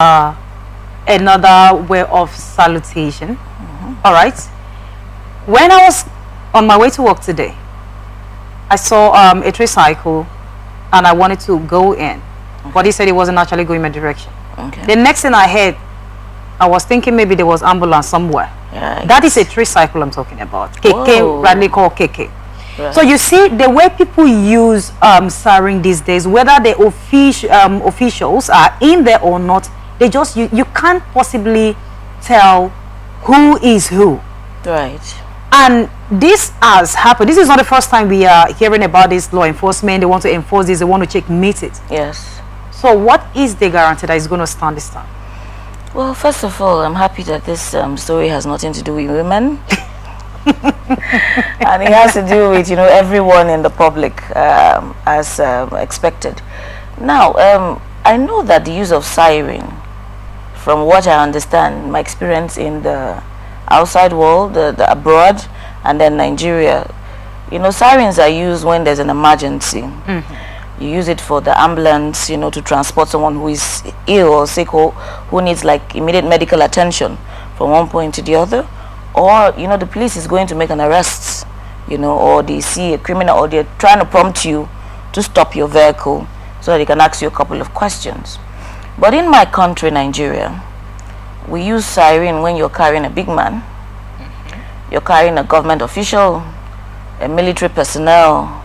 another way of salutation. All right. When I was on my way to work today, I saw a tricycle and I wanted to go in, but he said he wasn't actually going my direction. The next thing I heard, I was thinking maybe there was ambulance somewhere. That is a tricycle I'm talking about. KK, rightly called KK. So you see the way people use siren these days, whether the officials are in there or not, they just you can't possibly tell who is who. Right. And this has happened. This is not the first time we are hearing about this law enforcement. They want to enforce this. They want to checkmate it. Yes. So what is the guarantee that is going to stand this time? Well, first of all, I'm happy that this story has nothing to do with women. And it has to do with, everyone in the public, as expected. Now, I know that the use of siren, from what I understand, my experience in the outside world, the abroad, and then Nigeria, sirens are used when there's an emergency. You use it for the ambulance, to transport someone who is ill or sick or who needs like immediate medical attention from one point to the other. Or, the police is going to make an arrest, or they see a criminal, or they're trying to prompt you to stop your vehicle so that they can ask you a couple of questions. But in my country, Nigeria, we use siren when you're carrying a big man, you're carrying a government official, a military personnel,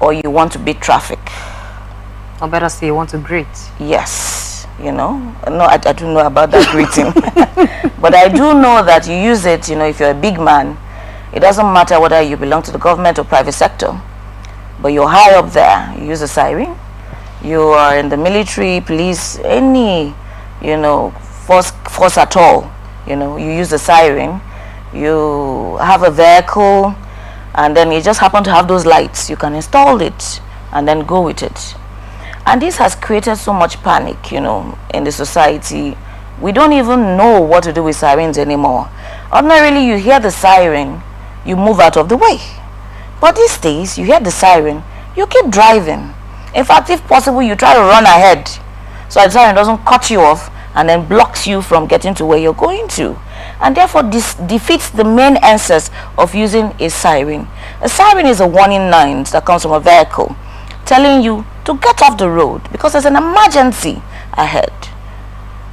or you want to beat traffic. Or better say you want to greet. Yes, No, I don't know about that greeting. But I do know that you use it, if you're a big man, it doesn't matter whether you belong to the government or private sector, but you're high up there, you use a siren. You are in the military, police, any, force at all, you use the siren. You have a vehicle, and then you just happen to have those lights. You can install it and then go with it. And this has created so much panic, in the society. We don't even know what to do with sirens anymore. Ordinarily, you hear the siren, you move out of the way. But these days, you hear the siren, you keep driving. In fact, if possible, you try to run ahead so that the siren doesn't cut you off and then blocks you from getting to where you're going to. And therefore, this defeats the main essence of using a siren. A siren is a warning line that comes from a vehicle telling you to get off the road because there's an emergency ahead.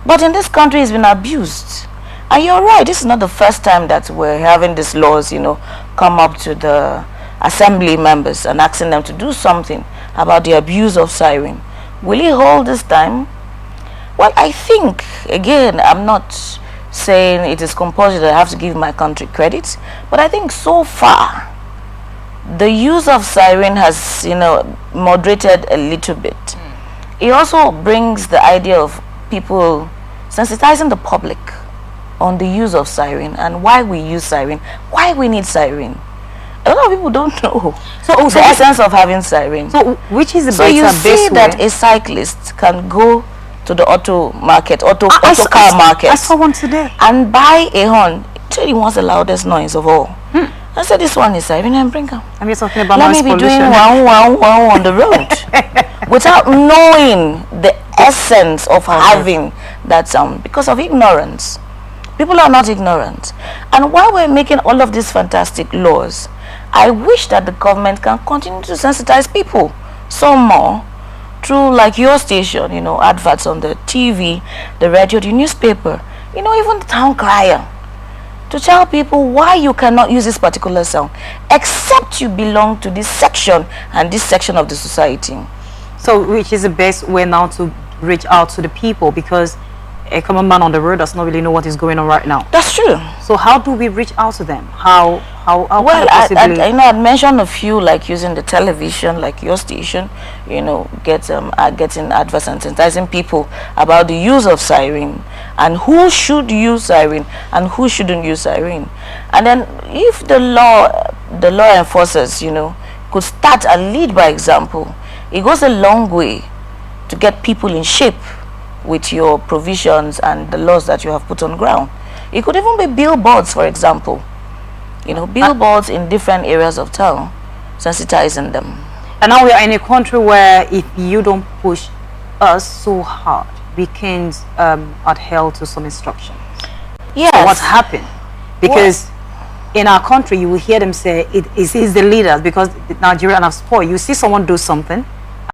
But in this country, it's been abused. And you're right, this is not the first time that we're having these laws, come up to the assembly members and asking them to do something about the abuse of siren. Will it hold this time? Well, I think, again, I'm not saying it is compulsory that I have to give my country credit, but I think so far the use of siren has moderated a little bit. It also brings the idea of people sensitizing the public on the use of siren and why we use siren, why we need siren. A lot of people don't know the essence of having siren. So which is the so you see that a cyclist can go to the auto car market. I saw one today. And buy a horn. He wants the loudest noise of all. I said, this one is siren and bring them. And you're talking about Let noise me be pollution. doing wow on the road without knowing the essence of having that sound because of ignorance. People are not ignorant. And while we're making all of these fantastic laws, I wish that the government can continue to sensitize people some more through like your station, adverts on the TV, the radio, the newspaper, even the town crier, to tell people why you cannot use this particular sound except you belong to this section and this section of the society. So which is the best way now to reach out to the people, because a common man on the road does not really know what is going on right now. That's true. So how do we reach out to them? How well, possibly? I'd mentioned a few, like using the television, like your station, getting adverts and sensitizing people about the use of siren and who should use siren and who shouldn't use siren. And then if the law enforcers, could start and lead by example, it goes a long way to get people in shape with your provisions and the laws that you have put on ground. It could even be billboards, for example. Billboards in different areas of town, sensitizing them. And now we are in a country where if you don't push us so hard, we can't adhere to some instructions. Yes. So what happened? Because in our country, you will hear them say it is the leaders, because Nigerian have spoiled. You see someone do something,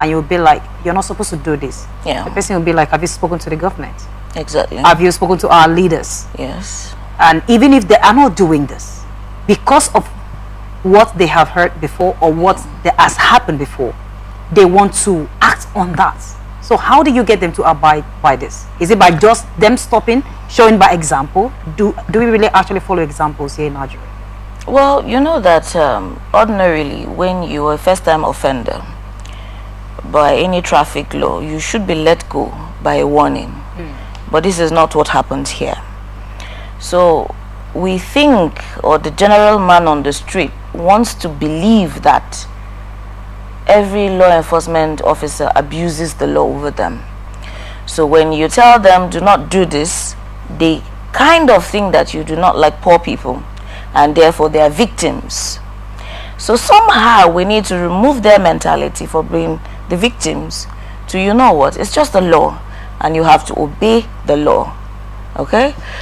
and you'll be like, you're not supposed to do this. Yeah. The person will be like, have you spoken to the government? Exactly. Have you spoken to our leaders? Yes. And even if they are not doing this, because of what they have heard before or what that has happened before, they want to act on that. So how do you get them to abide by this? Is it by just them stopping, showing by example? Do we really actually follow examples here in Nigeria? Well, you know that ordinarily when you are a first-time offender by any traffic law, you should be let go by a warning. But this is not what happened here. So we think, or the general man on the street wants to believe that every law enforcement officer abuses the law over them. So when you tell them do not do this, they kind of think that you do not like poor people, and therefore they are victims. So somehow we need to remove their mentality for being the victims to, you know what, it's just the law and you have to obey the law. Okay?